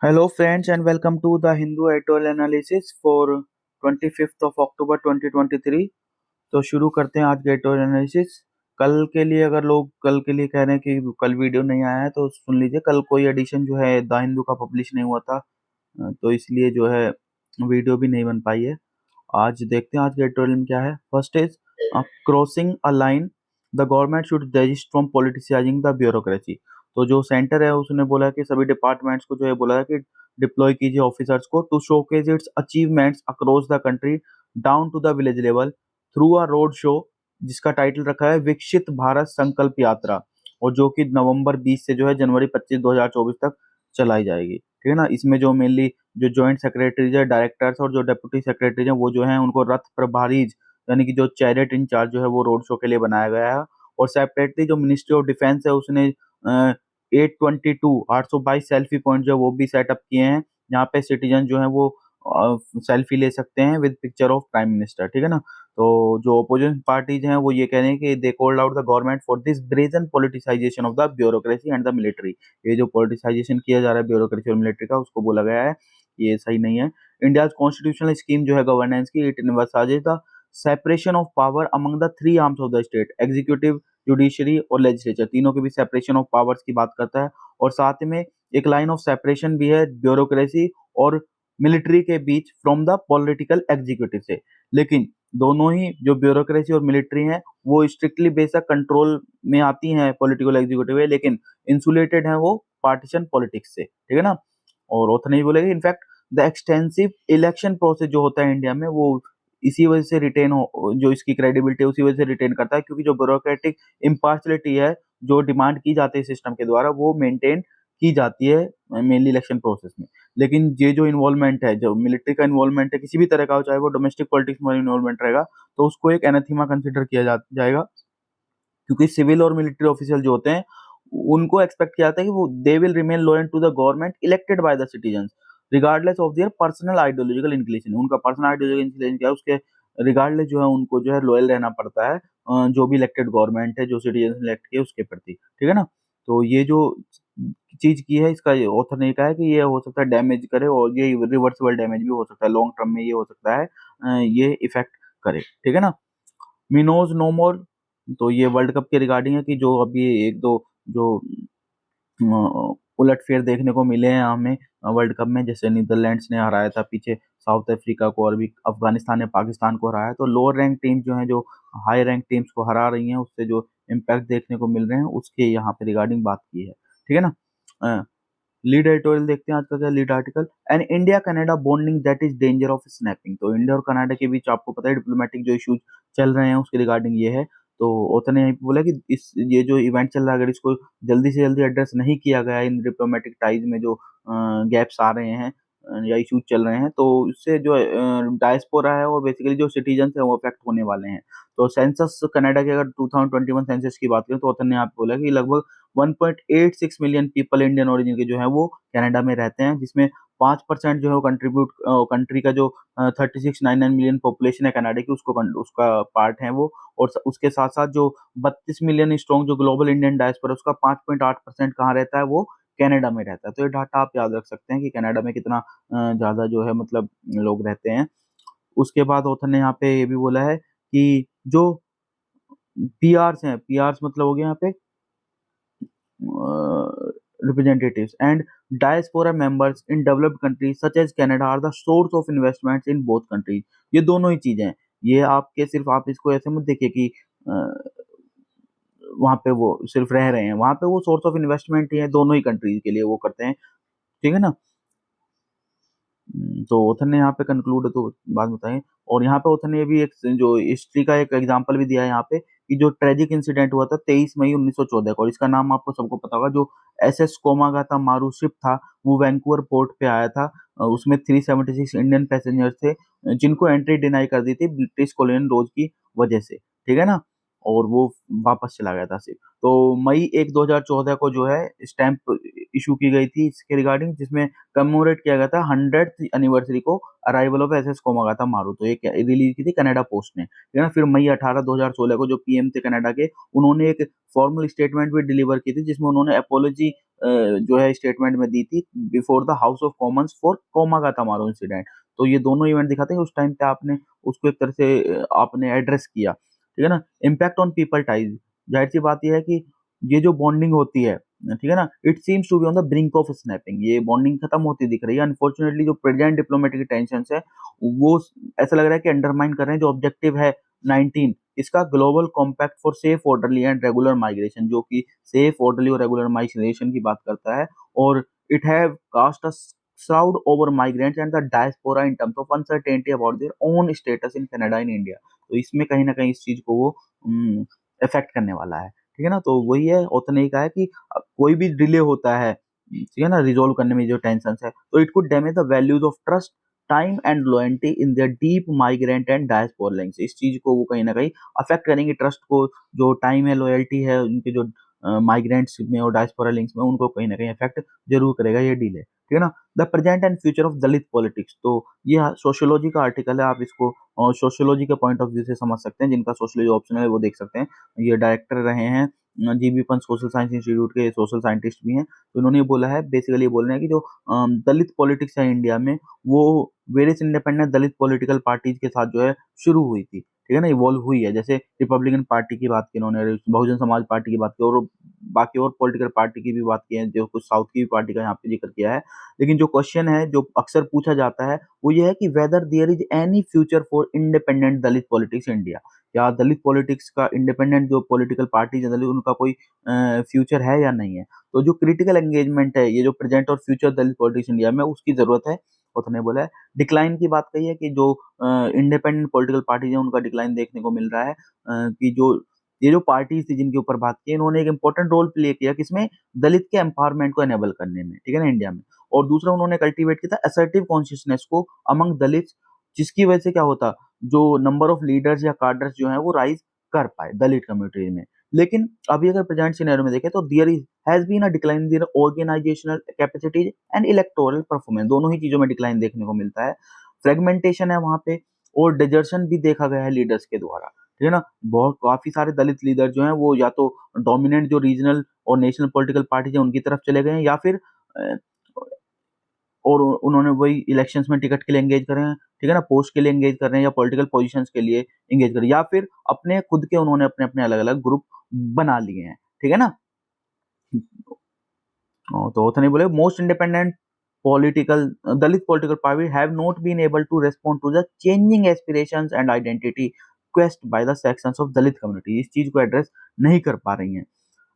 Hello friends and welcome to the Hindu editorial analysis for 25th of October 2023। तो शुरू करते हैं आज के एडिटोरियल एनालिसिस। कल के लिए अगर लोग कल के लिए कह रहे हैं कि कल वीडियो नहीं आया है तो सुन लीजिए, कल कोई एडिशन जो है द हिंदू का पब्लिश नहीं हुआ था, तो इसलिए जो है वीडियो भी नहीं बन पाई है। आज देखते हैं आज के एडिटोरियल में क्या है। First is crossing a line, the government should desist from politicising the bureaucracy. तो जो सेंटर है उसने बोला कि सभी डिपार्टमेंट्स को जो है बोला है कि डिप्लॉय कीजिए ऑफिसर्स को to showcase its achievements across the country down to the village level through a road show, जिसका टाइटल रखा है विकसित भारत संकल्प यात्रा, और जो कि नवंबर 20 से जो है जनवरी 25 2024 तक चलाई जाएगी। ठीक है ना। इसमें जो मेनली जो जॉइंट सेक्रेटरीज है, डायरेक्टर्स और जो डेप्यूटी सेक्रेटरीज हैं वो जो है उनको रथ प्रभारीज यानी कि जो चैरियट इंचार्ज जो है वो रोड शो के लिए बनाया गया है। और सेपरेटली जो मिनिस्ट्री ऑफ डिफेंस है उसने 822 सेल्फी पॉइंट जो है वो भी सेटअप किए हैं, जहाँ पे सिटीजन जो है वो सेल्फी ले सकते हैं with picture of prime minister. ठीक है ना। तो जो अपोजिशन पार्टीज हैं वो ये कह रहे हैं कि they called out the government for this brazen politicisation of the bureaucracy and the military. ये जो पॉलिटिसाइजेशन किया जा रहा है ब्यूरोक्रेसी और मिलिट्री का, उसको बोला गया है ये सही नहीं है। इंडिया कॉन्स्टिट्यूशनल स्कीम जो है गवर्नेंस की, it envisages the separation of power among the three arms of the state, executive, judiciary और लेजिस्लेचर, तीनों के भी सेपरेशन ऑफ पावर्स की बात करता है। और साथ में एक लाइन ऑफ सेपरेशन भी है ब्यूरोक्रेसी और मिलिट्री के बीच फ्रॉम द पॉलिटिकल एग्जीक्यूटिव से। लेकिन दोनों ही जो ब्यूरोक्रेसी और मिलिट्री हैं वो स्ट्रिक्टली बेशक कंट्रोल में आती हैं पॉलिटिकल एग्जीक्यूटिव है, लेकिन इंसुलेटेड है वो पार्टीशन पॉलिटिक्स से। ठीक है ना। और ऑथर ने भी बोला कि in fact the extensive election process जो होता है इंडिया में वो इसी वजह से रिटेन हो, जो इसकी क्रेडिबिलिटी है उसी वजह से रिटेन करता है, क्योंकि जो ब्यूरोक्रेटिक इम्पार्शलिटी है जो डिमांड की जाती है सिस्टम के द्वारा वो मेंटेन की जाती है मेनली इलेक्शन प्रोसेस में। लेकिन ये जो इन्वॉल्वमेंट है, जो मिलिट्री का इन्वॉल्वमेंट है किसी भी तरह का हो, चाहे वो डोमेस्टिक पॉलिटिक्स में इन्वॉल्वमेंट रहेगा, तो उसको एक एनाथीमा कंसिडर किया जाएगा, क्योंकि सिविल और मिलिट्री ऑफिसर जो होते हैं उनको एक्सपेक्ट किया जाता है कि वो they will remain loyal to the government elected by the citizens regardless of their personal ideological inclination. उनका पर्सनल आइडियोलॉजिकल इंक्लिनेशन क्या है उसके रिगार्डलेस जो है उनको जो है लॉयल रहना पड़ता है जो भी इलेक्टेड गवर्नमेंट है, जो सिटीजन इलेक्ट किए उसके प्रति। ठीक है ना। तो ये जो चीज की है, इसका ऑथर ने कहा है कि ये हो सकता है डैमेज करे, और ये रिवर्सिबल डैमेज भी हो सकता है, लॉन्ग टर्म में ये हो सकता है ये इफेक्ट करे। ठीक है ना। मिनोज नो मोर, तो ये वर्ल्ड कप के रिगार्डिंग है कि जो अभी एक दो जो उलटफेर देखने को मिले हैं हमें वर्ल्ड कप में, जैसे नीदरलैंड्स ने हराया था पीछे साउथ अफ्रीका को, और भी अफगानिस्तान ने पाकिस्तान को हराया। तो लोअर रैंक टीम जो है जो हाई रैंक टीम्स को हरा रही हैं, उससे जो इम्पैक्ट देखने को मिल रहे हैं उसके यहाँ पे रिगार्डिंग बात की है। ठीक है ना। लीड एडिटोरियल देखते हैं आज का क्या lead article, an India Canada bonding that is danger of snapping. तो इंडिया और कनाडा के बीच आपको पता है डिप्लोमेटिक जो इश्यूज चल रहे हैं उसके रिगार्डिंग ये है। तो ओथर ने यहीं पे बोला कि इस ये जो इवेंट चल रहा है अगर इसको जल्दी से जल्दी एड्रेस नहीं किया गया इन डिप्लोमेटिक टाइज में जो गैप्स आ रहे हैं या इश्यूज चल रहे हैं, तो इससे जो डायस्पोरा है और बेसिकली जो सिटीजन है वो अफेक्ट होने वाले हैं। तो सेंसस कनाडा के अगर 2021 सेंसस की बात करें तो ओथर ने यहाँ पे बोला कि लगभग 1.86 मिलियन पीपल इंडियन ओरिजिन के जो है वो कनाडा में रहते हैं, जिसमें 5% जो है वो कंट्रीब्यूट कंट्री का जो 3699 मिलियन पॉपुलेशन है कनाडा की उसका पार्ट है वो। और उसके साथ साथ जो 32 मिलियन स्ट्रॉन्ग जो ग्लोबल इंडियन डायस्पोरा उसका 5.8% कहाँ रहता है, वो कनाडा में रहता है। तो ये डाटा आप याद रख सकते हैं कि कनाडा में कितना ज्यादा जो है मतलब लोग रहते हैं। उसके बाद ऑथर ने यहाँ पे ये भी बोला है कि जो पीआरस हैं, पीआरस मतलब हो गया यहाँ पे representatives and diaspora members in developed countries such as Canada are the source of investments in both countries। ये दोनों ही चीजें हैं। ये आपके सिर्फ आप इसको ऐसे मत देखिए कि वहां पे वो सिर्फ रह रहे हैं, वहां पे वो सोर्स ऑफ इन्वेस्टमेंट ही है, दोनों ही कंट्रीज के लिए वो करते हैं। ठीक है ना। तो ओथर ने यहाँ पे कंक्लूड तो बात बताई, और यहाँ पे ओथर ने भी एक जो हिस्ट्री का एक एग्जांपल भी दिया है यहाँ पे कि जो ट्रेजिक इंसिडेंट हुआ था 23 मई 1914 को, और इसका नाम आपको सबको पता होगा, जो एसएस कोमागाता मारू शिप था वो वैंकूवर पोर्ट पे आया था। उसमें 376 इंडियन पैसेंजर्स थे जिनको एंट्री डिनाई कर दी थी ब्रिटिश कॉलोनियल रोज की वजह से। ठीक है ना। और वो वापस चला गया था सिर्फ। तो मई 2014 को जो है स्टैंप इशू की गई थी इसके रिगार्डिंग, जिसमें कमेमोरेट किया गया था 100th एनिवर्सरी को अराइवल ऑफ एसएस कोमागाता मारू। तो ये रिलीज की थी कनाडा पोस्ट ने। ठीक है ना। फिर मई 18 2016 को जो पीएम थे कनाडा के, उन्होंने एक फॉर्मल स्टेटमेंट भी डिलीवर की थी जिसमें उन्होंने अपोलॉजी जो है स्टेटमेंट में दी थी before the house of Commons for कोमागातामारू incident. तो ये दोनों इवेंट दिखाते हैं कि उस टाइम पे आपने उसको एक तरह से आपने एड्रेस किया, ठीक है ना? इम्पैक्ट ऑन पीपल टाइज, जाहिर सी बात ये है कि ये जो बॉन्डिंग होती है, ठीक है ना, it seems to be on the brink of snapping, ये बॉन्डिंग खत्म होती दिख रही है। अनफॉर्चुनेटली जो प्रेजेंट डिप्लोमेटिक टेंशंस है वो ऐसा लग रहा है कि अंडरमाइन कर रहे हैं जो ऑब्जेक्टिव है 19 इसका, global compact for safe orderly and regular migration, जो कि सेफ ऑर्डरली और रेगुलर माइग्रेशन की बात करता है। और it have cast a shroud over migrants and the diaspora in terms of uncertainty about their own status in Canada and India। तो इसमें कहीं ना कहीं इस चीज को वो इफेक्ट करने वाला है, ठीक है ना? तो वही है, ऑथर ने कहा है कि कोई भी डिले होता है, ठीक है ना, रिजोल्व करने में जो टेंशन है, तो it could damage the values of trust, time and loyalty in their deep migrant and diaspora links. इस चीज को वो कहीं ना कहीं अफेक्ट करेंगे, ट्रस्ट को, जो टाइम है, लॉयल्टी है, उनके जो माइग्रेंट्स में और डायस्पोरा लिंक्स में, उनको कहीं ना कहीं इफेक्ट जरूर करेगा ये डिले, ठीक है ना? The present and future of Dalit politics, तो ये सोशियोलॉजी का आर्टिकल है, आप इसको सोशियोलॉजी के पॉइंट ऑफ व्यू से समझ सकते हैं। जिनका सोशियोलॉजी ऑप्शनल है वो देख सकते हैं। ये डायरेक्टर रहे हैं GB Pant social science institute के, सोशल साइंटिस्ट भी हैं। तो उन्होंने ये बोला है, बेसिकली ये बोल रहे हैं कि जो दलित पॉलिटिक्स है इंडिया में, वो वेरियस इंडिपेंडेंट दलित पॉलिटिकल पार्टीज के साथ जो है शुरू हुई थी, ठीक है ना, इवॉल्व हुई है। जैसे रिपब्लिकन पार्टी की बात की उन्होंने, बहुजन समाज पार्टी की बात की, और बाकी और पॉलिटिकल पार्टी की भी बात की है, जो कुछ साउथ की भी पार्टी का यहाँ पे जिक्र किया है। लेकिन जो क्वेश्चन है जो अक्सर पूछा जाता है वो ये है कि whether there is any future for independent Dalit politics India, या दलित पॉलिटिक्स का, इंडिपेंडेंट जो पॉलिटिकल पार्टीज है दलित, उनका कोई फ्यूचर है या नहीं है। तो जो क्रिटिकल एंगेजमेंट है, ये जो प्रेजेंट और फ्यूचर दलित पॉलिटिक्स इंडिया में, उसकी जरूरत है। उसने बोला है डिक्लाइन की बात कही है कि जो इंडिपेंडेंट पॉलिटिकल पार्टीज है उनका डिक्लाइन देखने को मिल रहा है, कि जो ये जो पार्टीज थी जिनके ऊपर बात की, इन्होंने एक इंपॉर्टेंट रोल प्ले किया किसमें, दलित के एम्पावरमेंट को एनेबल करने में, ठीक है ना, इंडिया में। और दूसरा उन्होंने कल्टीवेट किया था असर्टिव कॉन्शियसनेस को अमंग दलित, जिसकी वजह से क्या होता, जो नंबर ऑफ लीडर्स या कार्डर्स जो हैं वो राइज कर पाए दलित कम्युनिटी में। लेकिन अभी अगर प्रेजेंट सिनेरियो में देखें तो there is has been a decline in their organisational capacities and electoral performance, दोनों ही चीजों में डिक्लाइन देखने को मिलता है। फ्रेगमेंटेशन है वहां पे, और डिजर्शन भी देखा गया है लीडर्स के द्वारा, ठीक है ना। बहुत काफी सारे दलित लीडर जो हैं वो या तो डोमिनेंट जो रीजनल और नेशनल पॉलिटिकल पार्टी है उनकी तरफ चले गए हैं, या फिर और उन्होंने वही इलेक्शंस में टिकट के लिए एंगेज कर रहे हैं, ठीक है ना, पोस्ट के लिए एंगेज कर रहे हैं, या पॉलिटिकल पोजीशंस के लिए एंगेज कर रहे हैं, या फिर अपने खुद के उन्होंने अपने अपने अलग अलग ग्रुप बना लिए हैं, ठीक है ना। तो उतने बोले most independent political Dalit political party have not been able to respond to the changing aspirations and identity quest by the sections of Dalit community, इस चीज को एड्रेस नहीं कर पा रही हैं।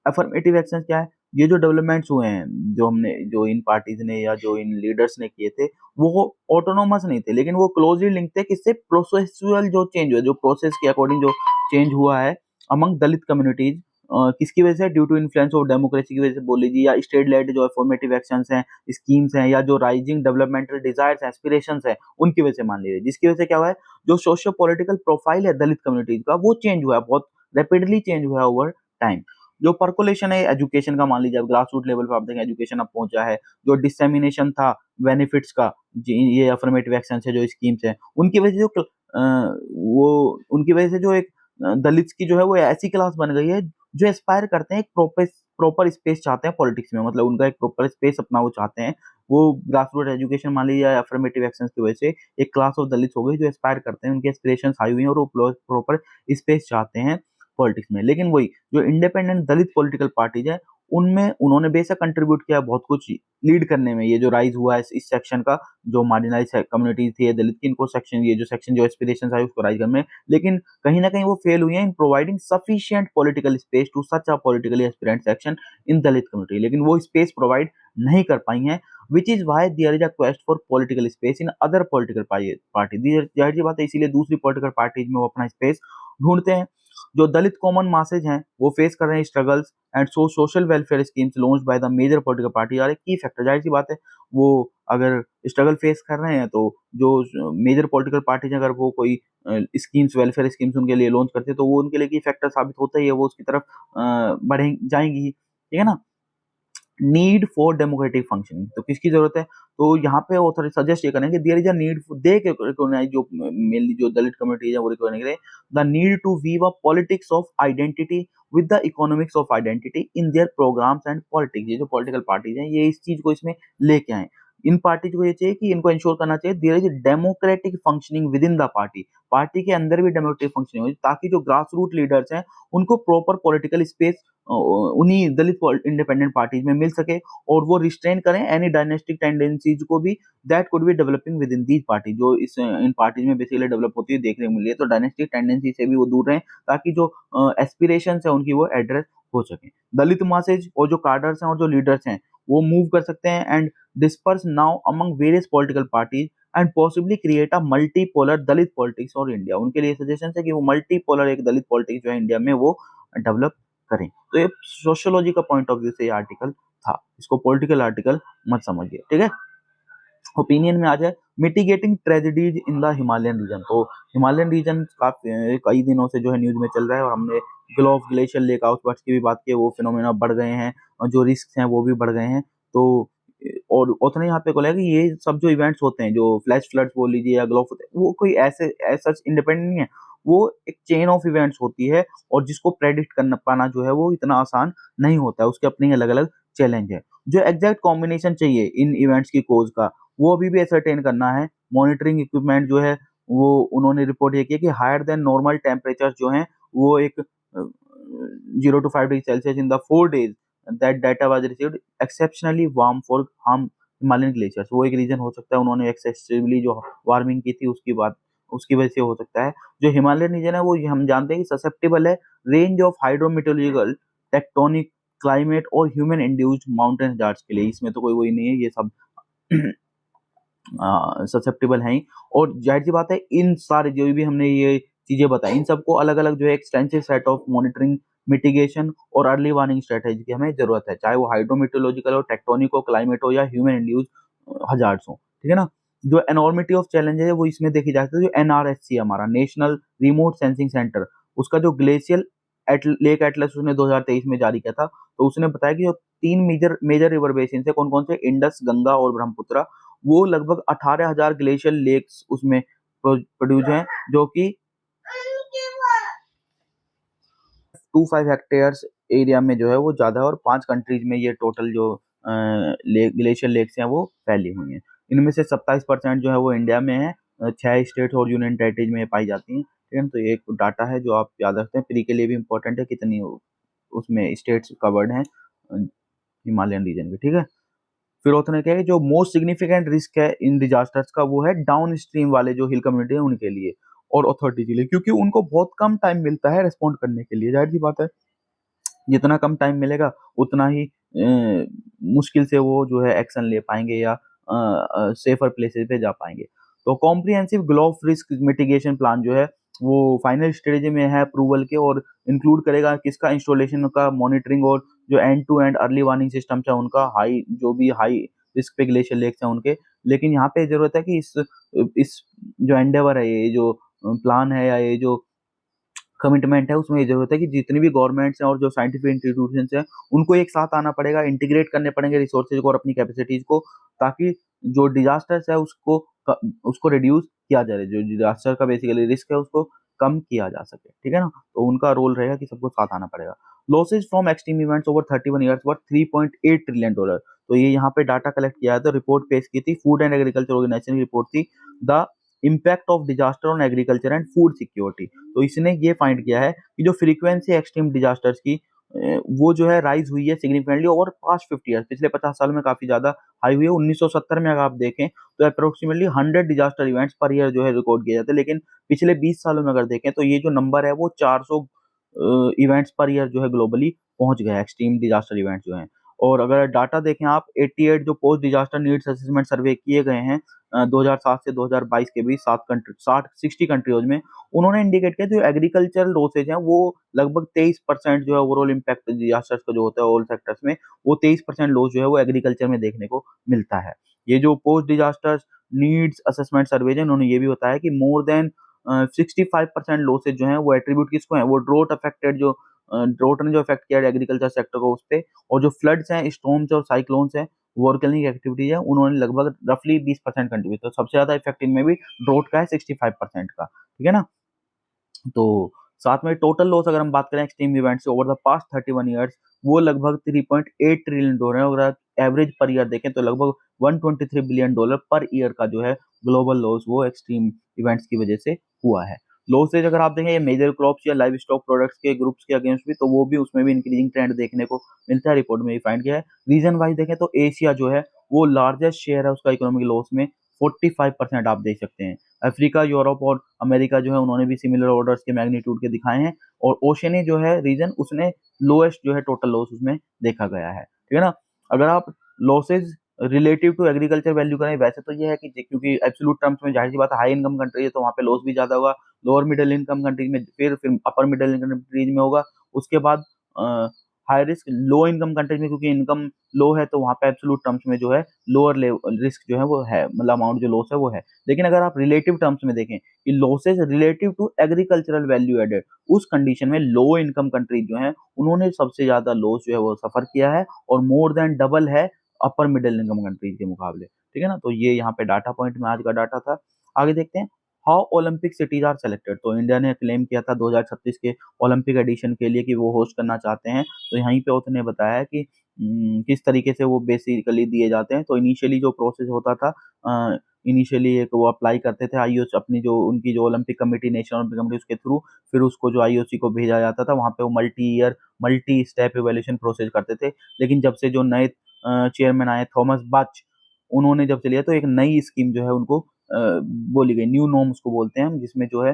अफर्मेटिव एक्शन क्या है, ये जो डेवलपमेंट्स हुए हैं, जो हमने, जो इन पार्टीज ने या जो इन लीडर्स ने किए थे, वो ऑटोनोमस नहीं थे, लेकिन वो क्लोजली लिंक थे किससे, प्रोसेसुअल जो चेंज हुआ, जो प्रोसेस के अकॉर्डिंग जो चेंज हुआ है अमंग दलित कम्युनिटीज, किसकी वजह से, due to influence of democracy की वजह से बोल लीजिए, या स्टेट लेड जो अफर्मेटिव एक्शंस हैं, स्कीम्स हैं, या जो राइजिंग डेवलपमेंटल डिजायर्स एस्पिरेशंस है, उनकी वजह से मान लीजिए, जिसकी वजह से क्या हुआ है, जो सोशियो पॉलिटिकल प्रोफाइल है दलित कम्युनिटीज का वो चेंज हुआ है, बहुत रैपिडली चेंज हुआ है ओवर टाइम। जो पर्कुलेशन है एजुकेशन का, मान लीजिए अब ग्रास रूट लेवल पर आप देखें एजुकेशन अब पहुंचा है, जो डिसेमिनेशन था बेनिफिट्स का, ये अफर्मेटिव एक्शन है, जो स्कीम्स है, उनकी वजह से जो वो उनकी वजह से जो एक दलित की जो है वो ऐसी क्लास बन गई है जो एस्पायर करते हैं एक प्रॉपर प्रॉपर स्पेस चाहते हैं पॉलिटिक्स में, मतलब उनका एक प्रॉपर स्पेस अपना वो चाहते हैं। वो ग्रास रूट एजुकेशन मान लीजिए या अफर्मेटिव एक्शन की वजह से एक क्लास ऑफ दलित हो गई जो एस्पायर करते हैं, उनके एस्पिरेशंस हाई हुई हैं और वो प्रॉपर स्पेस चाहते हैं पॉलिटिक्स में। लेकिन वही जो इंडिपेंडेंट दलित पॉलिटिकल पार्टीज है उनमें उन्होंने बेशक कंट्रीब्यूट किया बहुत कुछ लीड करने में, ये जो राइज हुआ है इस सेक्शन का, जो मार्जिनलाइज कम्युनिटीज थी दलित की, इनको सेक्शन, ये जो सेक्शन जो एस्पिरेशंस आई उसको राइज करने में, लेकिन कहीं ना कहीं वो फेल हुई है in providing sufficient political space to such a politically aspirant section in Dalit community, लेकिन वो स्पेस प्रोवाइड नहीं कर पाई हैं, which is why there is a quest for political space in other political party. जाहिर सी बात है, इसीलिए दूसरी पॉलिटिकल पार्टीज में वो अपना स्पेस ढूंढते हैं। जो दलित कॉमन मासेज हैं वो फेस कर रहे हैं struggles and social welfare schemes launched by the major political party, यार एक की फैक्टर, जाहिर सी बात है वो अगर स्ट्रगल फेस कर रहे हैं तो जो मेजर पॉलिटिकल पार्टीज अगर वो कोई स्कीम्स, वेलफेयर स्कीम्स उनके लिए लॉन्च करते हैं तो वो उनके लिए की फैक्टर साबित होता ही है, वो उसकी तरफ बढ़े जाएंगी, ठीक है ना। नीड फॉर डेमोक्रेटिक फंक्शनिंग, तो किसकी जरूरत है? तो यहाँ पे ऑथर सजेस्ट ये करें कि there is a need they के रिकॉग्नाइज, जो मेनली जो दलित कम्युनिटी है वो रिकॉग्नाइज करें the need to weave a politics of identity with the economics of identity in their programmes and politics. ये जो पॉलिटिकल पार्टीज हैं ये इस चीज को इसमें लेके आए। इन पार्टीज को ये चाहिए कि इनको इंश्योर करना चाहिए there is democratic functioning within the party, party के अंदर भी डेमोक्रेटिक फंक्शनिंग हो, ताकि जो ग्रास रूट लीडर्स हैं उनको प्रॉपर पॉलिटिकल स्पेस उन्हीं दलित इंडिपेंडेंट पार्टीज में मिल सके, और वो रिस्ट्रेन करें एनी डायनेस्टिक टेंडेंसीज को भी that could be developing with in these party, जो इस इन पार्टीज में बेसिकली डेवलप होती है देखने को मिली है। तो डायनेस्टिक टेंडेंसी से भी वो दूर रहें, ताकि जो एस्पिरेशंस है उनकी वो एड्रेस हो सके। दलित मासेज और जो कार्डर्स हैं और जो लीडर्स हैं वो मूव कर सकते हैं and disperse now among various political parties and possibly create a multipolar Dalit politics और इंडिया। उनके लिए सजेशन है कि वो मल्टीपोलर एक दलित पॉलिटिक्स जो है इंडिया में वो डेवलप करें। तो ये सोशियोलॉजी का पॉइंट ऑफ व्यू से ये आर्टिकल था, इसको पॉलिटिकल आर्टिकल मत समझिए, ठीक है। ओपिनियन में आ जाए, mitigating tragedies in the Himalayan region. तो हिमालयन रीजन काफी कई दिनों से जो है न्यूज में चल रहा है, और हमने ग्लेशियर लेक आउटबर्स्ट की भी बात की, वो फिनोमेना बढ़ गए हैं और जो रिस्क हैं वो भी बढ़ गए हैं। तो और उतने यहाँ पे बोला कि ये सब जो इवेंट्स होते हैं, जो फ्लैश फ्लड्स बोल लीजिए या ग्लोव होते हैं, वो कोई ऐसा इंडिपेंडेंट नहीं है, वो एक चेन ऑफ इवेंट्स होती है, और जिसको प्रेडिक्ट करना पाना जो है वो इतना आसान नहीं होता है, उसके अपने अलग अलग चैलेंज है। जो एग्जैक्ट कॉम्बिनेशन चाहिए इन इवेंट्स की कोज का, वो अभी भी असरटेन करना है। मॉनिटरिंग इक्विपमेंट जो है वो उन्होंने रिपोर्ट ये किया कि हायर देन नॉर्मल टेम्परेचर जो हैं वो एक 0 to 5 degree Celsius in the 4 days that data was received exceptionally warm for harm Himalayan glaciers. वो एक रीजन हो सकता है, उन्होंने एक्सेसिवली जो वार्मिंग की थी उसकी बात, उसकी वजह से हो सकता है। जो हिमालयन रीजन है वो हम जानते हैं कि ससेप्टेबल है रेंज ऑफ हाइड्रोमीटोलॉजिकल टेक्टोनिक क्लाइमेट और ह्यूमन इंड्यूस्ड माउंटेन हजार्ड्स के लिए। इसमें तो कोई नहीं है, ये सब ससेप्टेबल हैं ही। और जाहिर सी बात है इन सारे जो भी हमने ये चीजें बताई, इन सबको अलग अलग जो है extensive set of monitoring, mitigation और अर्ली वार्निंग स्ट्रेटेजी की हमें जरूरत है, चाहे वो हाइड्रोमीटोलॉजिकल हो, टेक्टोनिक हो, क्लाइमेट हो या ह्यूमन इंड्यूस हजार्ड्स हो, ठीक है ना। जो एनॉर्मिटी ऑफ चैलेंज है वो इसमें देखी जाती है। जो एनआरएससी हमारा नेशनल रिमोट सेंसिंग सेंटर, उसका जो ग्लेशियल लेक एटलस उसने 2023 में जारी किया था, तो उसने बताया कि जो 3 मेजर मेजर रिवर बेसिन है, कौन कौन से, इंडस, गंगा और ब्रह्मपुत्र, वो लगभग 18,000 ग्लेशियल लेक्स उसमें प्रोड्यूस हैं, जो कि 25 हेक्टेयर्स एरिया में जो है वो ज्यादा है, और 5 कंट्रीज में ये टोटल जो ग्लेशियर लेक्स हैं वो फैली हुई हैं। इनमें से 27% जो है वो इंडिया में है, 6 स्टेट और यूनियन टेरिटरीज में पाई जाती हैं, ठीक है। तो ये एक डाटा है जो आप याद रखते हैं, प्री के लिए भी इंपॉर्टेंट है, कितनी उसमें स्टेट्स कवर्ड हैं हिमालयन रीजन के, ठीक है। फिर उन्होंने कहा कि जो मोस्ट सिग्निफिकेंट रिस्क है इन डिजास्टर्स का वो है डाउन स्ट्रीम वाले जो हिल कम्युनिटी है उनके लिए और अथॉरिटी के लिए, क्योंकि उनको बहुत कम टाइम मिलता है रिस्पॉन्ड करने के लिए। जाहिर सी बात है, जितना कम टाइम मिलेगा उतना ही मुश्किल से वो जो है एक्शन ले पाएंगे या सेफर प्लेसेस पे जा पाएंगे। तो comprehensive globe risk mitigation plan जो है वो फाइनल स्टेज में है अप्रूवल के, और इंक्लूड करेगा किसका, इंस्टॉलेशन का, मॉनिटरिंग और जो end to end early warning system है उनका, हाई जो भी हाई रिस्क पे ग्लेशियर लेक्स हैं उनके। लेकिन यहाँ पे जरूरत है कि इस जो एंडेवर है, ये जो प्लान है या ये जो कमिटमेंट है, उसमें ये जरूरत है कि जितनी भी गवर्नमेंट्स हैं और जो साइंटिफिक इंस्टीट्यूशंस हैं उनको एक साथ आना पड़ेगा, इंटीग्रेट करने पड़ेंगे रिसोर्सेज को और अपनी कैपेसिटीज को, ताकि जो डिजास्टर्स है उसको रिड्यूस किया जाए, जो डिजास्टर का बेसिकली रिस्क है उसको कम किया जा सके, ठीक है ना। तो उनका रोल रहेगा कि सबको साथ आना पड़ेगा। Losses from extreme events over 31 years worth $3.8 trillion. तो ये यहाँ पे डाटा कलेक्ट किया है, तो रिपोर्ट पेश की थी, फूड एंड एग्रीकल्चर ऑर्गेनाइजेशन की रिपोर्ट थी, the impact of disaster on agriculture and food security. तो इसने ये फाइंड किया है कि जो फ्रीक्वेंसी एक्सट्रीम डिजास्टर्स की वो जो है राइज हुई है सिग्निफिकेंटली ओवर पास्ट 50 ईयर्स, पिछले 50 साल में काफी ज्यादा हाई हुई है। 1970 में अगर आप देखें तो approximately 100 disaster events per year जो है रिकॉर्ड किए जाते हैं, लेकिन पिछले 20 सालों में अगर देखें तो ये जो नंबर है वो 400 इवेंट्स पर ईयर जो है ग्लोबली पहुंच गया है, एक्सट्रीम डिजास्टर इवेंट्स जो हैं। और अगर डाटा देखें आप, 88 जो पोस्ट डिजास्टर नीड्स असेसमेंट सर्वे किए गए हैं 2007 से 2022 के बीच 60 कंट्रीज में, उन्होंने इंडिकेट किया जो एग्रीकल्चरल लॉसेज हैं वो लगभग 23% जो है ओवरऑल इम्पैक्ट डिजास्टर्स का जो होता है ऑल सेक्टर्स में, वो 23% लॉस जो है वो एग्रीकल्चर में देखने को मिलता है। ये जो पोस्ट डिजास्टर्स नीड्स असेसमेंट सर्वे है, उन्होंने ये भी बताया कि मोर देन 65% लॉसेज जो है वो एट्रीब्यूट किसको है, वो ड्रोट अफेक्टेड जो ड्रोट ने जो इफेक्ट किया एग्रीकल्चर सेक्टर को उस पे, और जो फ्लड्स हैं, स्टॉर्म्स और साइक्लोन्स हैं, वोल्केनिक एक्टिविटीज है, उन्होंने लगभग रफली 20% कंट्रीब्यूट, तो सबसे ज्यादा इफेक्ट इनमें भी ड्रोट का है 65% का, ठीक है ना। तो साथ में टोटल लॉस अगर हम बात करें एक्सट्रीम इवेंट से ओवर द पास्ट 31 ईयर्स, वो लगभग 3.8 ट्रिलियन डॉलर है। अगर एवरेज पर ईयर देखें तो लगभग 123 बिलियन डॉलर पर ईयर का जो है ग्लोबल लॉस वो एक्सट्रीम इवेंट्स की वजह से हुआ है। लॉसेज अगर आप देखें ये मेजर क्रॉप्स या लाइव स्टॉक प्रोडक्ट्स के ग्रुप्स के अगेंस्ट भी, तो वो भी उसमें भी इंक्रीजिंग ट्रेंड देखने को मिलता है, रिपोर्ट में फाइंड किया है। रीजन वाइज देखें तो एशिया जो है वो लार्जेस्ट शेयर है उसका इकोनॉमिक लॉस में, 45% आप देख सकते हैं। अफ्रीका, यूरोप और अमेरिका जो है उन्होंने भी सिमिलर ऑर्डर्स के मैग्नीट्यूड के दिखाए हैं, और ओशियनी जो है रीजन उसने लोएस्ट जो है टोटल लॉस उसमें देखा गया है, ठीक है ना। अगर आप losses relative to agriculture value करें, वैसे तो ये है कि क्योंकि एब्सोल्यूट टर्म्स में जाहिर सी बात है हाई इनकम कंट्री है तो वहाँ पे लॉस भी ज्यादा होगा, लोअर मिडिल इनकम कंट्रीज में फिर अपर मिडिल इनकम कंट्रीज में होगा, उसके बाद high risk low income countries में, क्योंकि इनकम लो है तो वहाँ पे एब्सोल्यूट टर्म्स में जो है लोअर रिस्क जो है वो है, मतलब अमाउंट जो लॉस है वो है। लेकिन अगर आप रिलेटिव टर्म्स में देखें कि losses relative to agricultural value added, उस कंडीशन में लो इनकम कंट्रीज जो है उन्होंने सबसे ज्यादा लॉस जो है वो सफर किया है, और मोर देन डबल है अपर मिडिल इनकम कंट्रीज के मुकाबले, ठीक है ना। तो ये यहाँ पे डाटा पॉइंट में आज का डाटा था। आगे देखते हैं how Olympic cities are selected. तो इंडिया ने क्लेम किया था 2036 के ओलंपिक एडिशन के लिए कि वो होस्ट करना चाहते हैं, तो यहीं पे उसने बताया कि किस तरीके से वो बेसिकली दिए जाते हैं। तो इनिशियली जो प्रोसेस होता था, इनिशियली एक वो अप्लाई करते थे आईओसी, अपनी जो उनकी जो Olympic committee, national Olympic committee, उसके थ्रू फिर उसको जो आईओसी को भेजा जाता था, वहाँ पे वो multi year multi step evaluation process करते थे। लेकिन जब से जो नए चेयरमैन आए थॉमस बाच, उन्होंने जब से लिया तो एक नई स्कीम जो है उनको बोली गई, न्यू नॉर्म उसको बोलते हैं हम, जिसमें जो है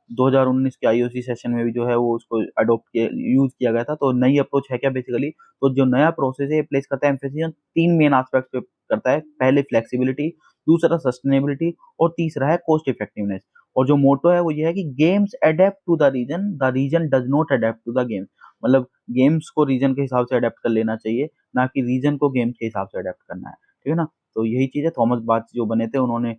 2019 के आईओसी सेशन में भी जो है वो उसको अडॉप्ट किया, यूज किया गया था। तो नई अप्रोच है क्या बेसिकली, तो जो नया प्रोसेस है ये प्लेस करता है एम्फेसिस तीन मेन एस्पेक्ट्स पे करता है। पहले फ्लेक्सिबिलिटी, दूसरा सस्टेनेबिलिटी, और तीसरा है कॉस्ट इफेक्टिवनेस। और जो मोटो है वो ये है कि games adept to the region does not adept to the games, मतलब गेम्स को रीजन के हिसाब से अडेप्ट कर लेना चाहिए, ना कि रीजन को गेम्स के हिसाब से अडेप्ट करना है, ठीक है ना। तो यही चीज है, थॉमस बाच जो बने थे उन्होंने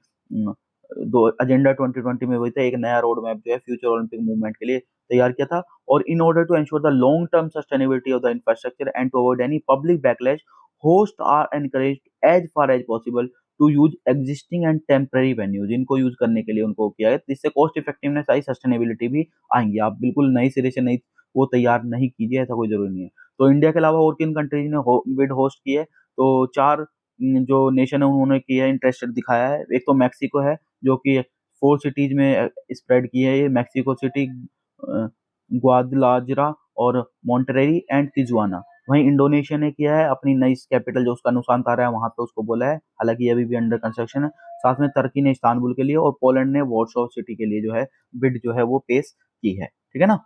दो एजेंडा 2020 में वही था, एक नया रोड मैप जो है फ्यूचर ओलंपिक मूवमेंट के लिए तैयार किया था। और in order to ensure the long term sustainability of the infrastructure and to avoid any public backlash, host are encouraged as far as possible to use existing and temporary venues. इनको use करने के लिए उनको किया है, जिससे cost effectiveness आई, sustainability भी आएंगी। आप बिल्कुल नई सिरे से नई वो तैयार नहीं कीजिए, ऐसा कोई जरूरी नहीं है। तो इंडिया के अलावा और किन कंट्रीज ने बिड होस्ट की है, तो चार जो नेशन है उन्होंने की है, इंटरेस्टेड दिखाया है। एक तो मैक्सिको है जो कि 4 सिटीज में स्प्रेड की है, ये मैक्सिको सिटी, ग्वादलाजरा और मॉन्टरेरी एंड तिजुआना। वहीं इंडोनेशिया ने किया है, अपनी नई कैपिटल जो उसका नुसानतारा है वहां पे उसको बोला है, हालांकि ये अभी भी अंडर कंस्ट्रक्शन है। साथ में तुर्की ने इस्तांबुल के लिए, और पोलैंड ने वॉर्सो सिटी के लिए जो है बिड जो है वो पेश की है, ठीक है ना।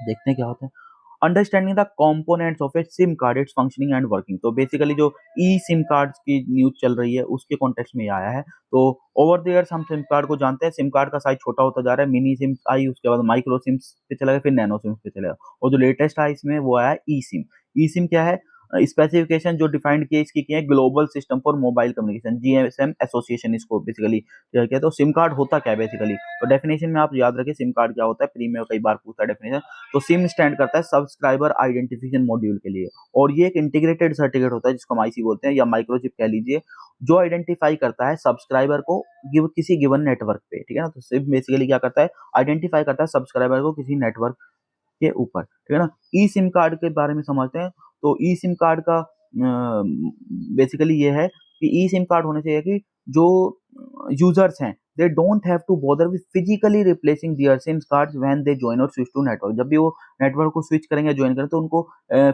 देखते हैं क्या होता है। Understanding the components of A SIM card, it's functioning and working. तो बेसिकली जो ई सिम कार्ड्स की न्यूज चल रही है उसके कॉन्टेक्स्ट में ये आया है। तो ओवर द ईयर्स हम सिम कार्ड को जानते हैं, सिम कार्ड का साइज छोटा होता जा रहा है, मिनी सिम आई, उसके बाद माइक्रो सिम्स पे चला गया, फिर नैनो सिम्स पे चलेगा, और जो लेटेस्ट आया इसमें वो आया ई सिम। ई सिम क्या है, स्पेसिफिकेशन जो डिफाइंड किए इसकी किए global system for mobile communication, GSM association इसको बेसिकली क्या कहते हैं। तो सिम कार्ड होता क्या है बेसिकली, तो डेफिनेशन में आप याद रखें सिम कार्ड क्या होता है, प्री में कई बार पूछता है डेफिनेशन। तो सिम स्टैंड करता है सब्सक्राइबर आइडेंटिफिकेशन मॉड्यूल के लिए, और ये एक इंटीग्रेटेड सर्टिफिकेट होता है जिसको हम आईसी बोलते हैं या माइक्रोचिप कह लीजिए, जो आइडेंटिफाई करता है सब्सक्राइबर को किसी गिवन नेटवर्क पे, ठीक है ना। तो सिम बेसिकली क्या करता है, आइडेंटिफाई करता है सब्सक्राइबर को किसी नेटवर्क के ऊपर, ठीक है ना। ई सिम कार्ड के बारे में समझते हैं। तो ई सिम कार्ड का बेसिकली ये है कि ई सिम कार्ड होने चाहिए कि जो यूजर्स हैं they don't have to bother with physically replacing their SIM cards when they join और स्विच टू नेटवर्क। जब भी वो नेटवर्क को स्विच करेंगे, ज्वाइन करें, तो उनको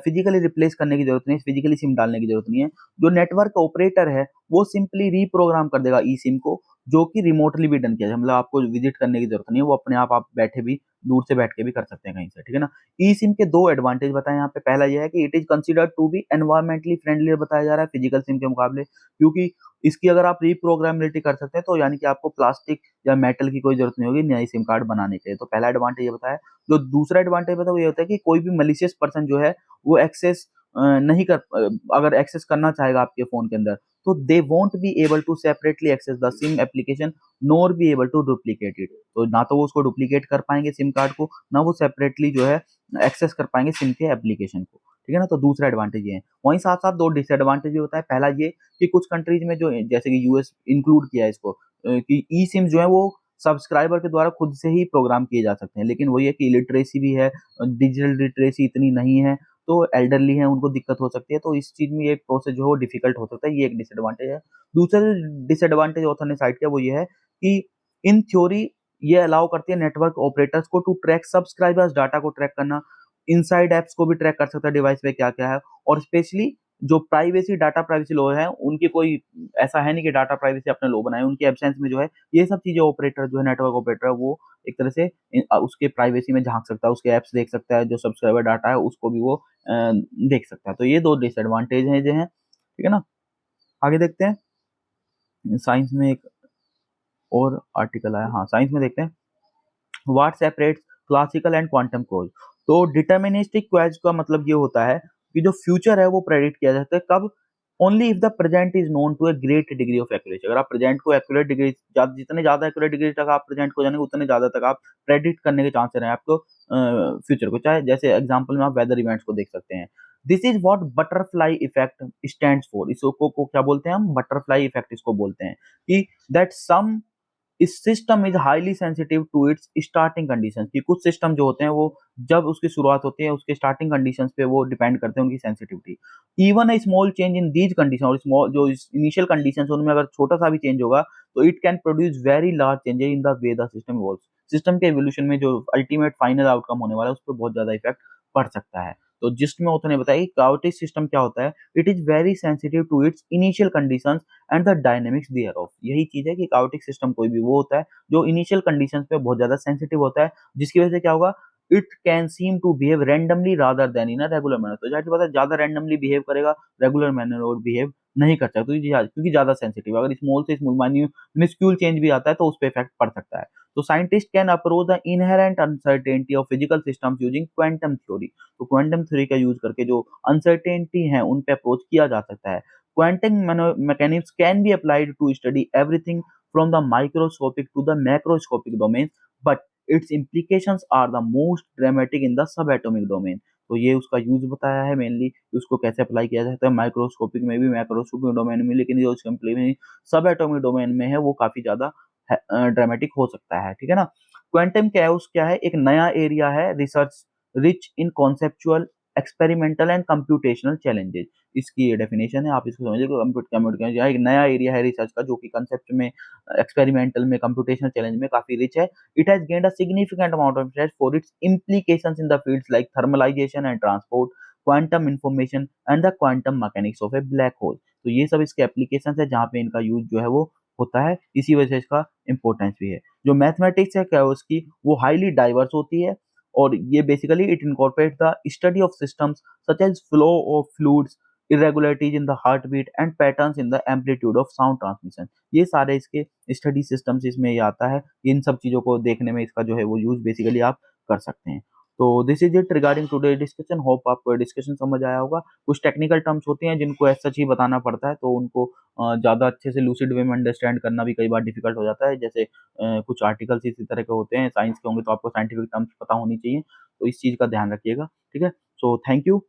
फिजिकली रिप्लेस करने की जरूरत नहीं है, फिजिकली सिम डालने की जरूरत नहीं है। जो नेटवर्क ऑपरेटर है वो सिंपली रीप्रोग्राम कर देगा ई सिम को, जो कि रिमोटली भी डन किया जाए, मतलब आपको विजिट करने की जरूरत नहीं है, वो अपने आप बैठे भी, दूर से बैठ के भी कर सकते हैं कहीं से, ठीक है ना। ई सिम के दो एडवांटेज बताएं यहाँ पे। पहला यह है कि it is considered to be environmentally friendly बताया जा रहा है फिजिकल सिम के मुकाबले, क्योंकि इसकी अगर आप रीप्रोग्रामेबिलिटी कर सकते हैं तो यानी कि आपको प्लास्टिक या मेटल की कोई जरूरत नहीं होगी नई सिम कार्ड बनाने के लिए। तो पहला एडवांटेज ये बताया। जो दूसरा एडवांटेज बताया वो ये होता है कि कोई भी मलिशियस पर्सन जो है वो एक्सेस नहीं अगर एक्सेस करना चाहेगा आपके फ़ोन के अंदर, तो they won't be able to separately access the SIM application nor be able to duplicate it. तो ना तो वो उसको डुप्लीकेट कर पाएँगे सिम कार्ड को, ना वो सेपरेटली जो है एक्सेस कर पाएँगे सिम के एप्लीकेशन को, ठीक है ना? तो दूसरा एडवांटेज ये है। वहीं साथ-साथ 2 डिसएडवांटेज भी होता है। पहला ये कि कुछ कंट्रीज़ में जो जैसे कि यूएस इंक्लूड किया है इसको कि ई-सिम जो है वो सब्सक्राइबर के द्वारा खुद से ही प्रोग्राम किए जा सकते हैं। लेकिन वही है कि लिटरेसी भी है, डिजिटल लिटरेसी इतनी नहीं है, तो एल्डरली हैं, उनको दिक्कत हो सकती है। तो इस चीज़ में ये प्रोसेस जो है वो डिफ़िकल्ट हो सकता है, ये एक डिसएडवांटेज है। दूसरा डिसएडवांटेज ऑथर ने साइड किया वो ये है कि इन थ्योरी ये अलाउ करती है नेटवर्क ऑपरेटर्स को टू ट्रैक सब्सक्राइबर्स डाटा को ट्रैक करना, इनसाइड ऐप्स को भी ट्रैक कर सकता है डिवाइस पे क्या-क्या है और स्पेशली जो डाटा प्राइवेसी लॉ है, उनकी कोई ऐसा है नहीं कि डाटा प्राइवेसी आपने लॉ बनाया है, उनके एब्सेंस में जो है, ये सब चीज़ें ऑपरेटर जो है नेटवर्क ऑपरेटर है वो एक तरह से उसके प्राइवेसी में झाँक सकता है, उसके ऐप्स देख सकता है, जो सब्सक्राइबर डाटा है उसको भी वो देख सकता है। तो ये 2 डिसएडवांटेज हैं जो हैं, ठीक है ना? आगे देखते हैं, साइंस में एक और आर्टिकल आया हाँ, साइंस में देखते हैं। What separates classical and quantum quiz. तो डिटरमिनिस्टिक क्वेज़ का मतलब ये होता है कि जो फ्यूचर है वो प्रेडिक्ट किया जाता है कब? Only if the present is known to a great degree of accuracy. अगर आप प्रेजेंट को एक्यूरेट डिग्री जितने ज्यादा एक्यूरेट डिग्री तक आप प्रेजेंट को जानेंगे उतने ज्यादा तक आप प्रेडिक्ट करने के चांसेस हैं आपको फ्यूचर को। चाहे जैसे एग्जांपल में आप वेदर इवेंट्स को देख सकते हैं। This is what butterfly effect stands for. इसको को क्या बोलते हैं हम? बटरफ्लाई इफेक्ट इसको बोलते हैं कि दैट सम इस system is highly sensitive to its starting conditions कि कुछ सिस्टम जो होते हैं वो जब उसकी शुरुआत होती है उसके स्टार्टिंग कंडीशंस पे वो डिपेंड करते हैं उनकी sensitivity. Even a small change in these condition और स्मॉल जो इनिशियल कंडीशंस उनमें अगर छोटा सा भी चेंज होगा तो it can produce very large changes in the way the system evolves. System के इवोल्यूशन में जो अल्टीमेट फाइनल आउटकम होने वाला है उस पर बहुत ज्यादा इफेक्ट पड़ सकता है। तो जिसमें उन्होंने बताया कि काओटिक सिस्टम क्या होता है, it is very sensitive to its initial conditions and the dynamics thereof. यही चीज है कि काओटिक सिस्टम कोई भी वो होता है जो इनिशियल कंडीशंस पे बहुत ज्यादा सेंसिटिव होता है, जिसकी वजह से क्या होगा, it can seem to behave randomly rather than in a regular manner. तो जाहिर सी बात है ज्यादा रैंडमली बिहेव करेगा, रेगुलर मैनर और बिहेव नहीं कर सकता क्योंकि ज्यादा सेंसिटिव। अगर स्मॉल से स्मॉल मिनिस्क्यूल चेंज भी आता है तो उस पर इफेक्ट पड़ सकता है। तो scientist can approach the inherent uncertainty of physical systems using quantum theory. तो क्वांटम थ्योरी का यूज करके जो अनसर्टेनिटी है उन पे अप्रोच किया जा सकता है। Quantum mechanics can be applied to study everything from the microscopic to the macroscopic domains, but its implications are the most dramatic in the subatomic domain। तो ये उसका यूज बताया है मेनली कि उसको कैसे अप्लाई किया जाता है माइक्रोस्कोपिक में भी, मैक्रोस्कोपिक डोमेन में, लेकिन जो इसके सब एटॉमिक डोमेन में है वो काफी ज्यादा ड्रामेटिक हो सकता है, ठीक है ना। क्वांटम कैओस क्या है? एक नया एरिया है research rich in conceptual experimental and computational challenges. इसकी ये डेफिनेशन है, आप इसको समझिए कंप्यूटर एक नया एरिया है रिसर्च का जो कि कंसेप्ट में, एक्सपेरिमेंटल में, कंप्यूटेशनल चैलेंज में काफी रिच है। It has gained a significant amount of interest for its implications in the fields like thermalization and transport, quantum information and the quantum mechanics of a black hole। तो ये सब इसके applications है जहाँ पे इनका यूज जो है वो होता है, इसी वजह से इसका इंपॉर्टेंस भी है। जो मैथमेटिक्स है क्या है उसकी, वो हाईली डाइवर्स होती है और ये basically it incorporate the study of systems such as flow of fluids, irregularities in the heartbeat and patterns in the amplitude of sound transmission। ये सारे इसके स्टडी सिस्टम्स इसमें ये आता है। इन सब चीज़ों को देखने में इसका जो है वो यूज़ बेसिकली आप कर सकते हैं। तो this is it regarding today discussion. Hope आपको ये डिस्कशन समझ आया होगा। कुछ टेक्निकल टर्म्स होती हैं जिनको एज सच ही बताना पड़ता है, तो उनको ज़्यादा अच्छे से लूसिड वे में अंडरस्टैंड करना भी कई बार डिफिकल्ट हो जाता है। जैसे कुछ आर्टिकल्स इसी तरह के होते हैं, साइंस के होंगे तो आपको साइंटिफिक टर्म्स पता होनी चाहिए, तो इस चीज़ का ध्यान रखिएगा, ठीक है। So thank you.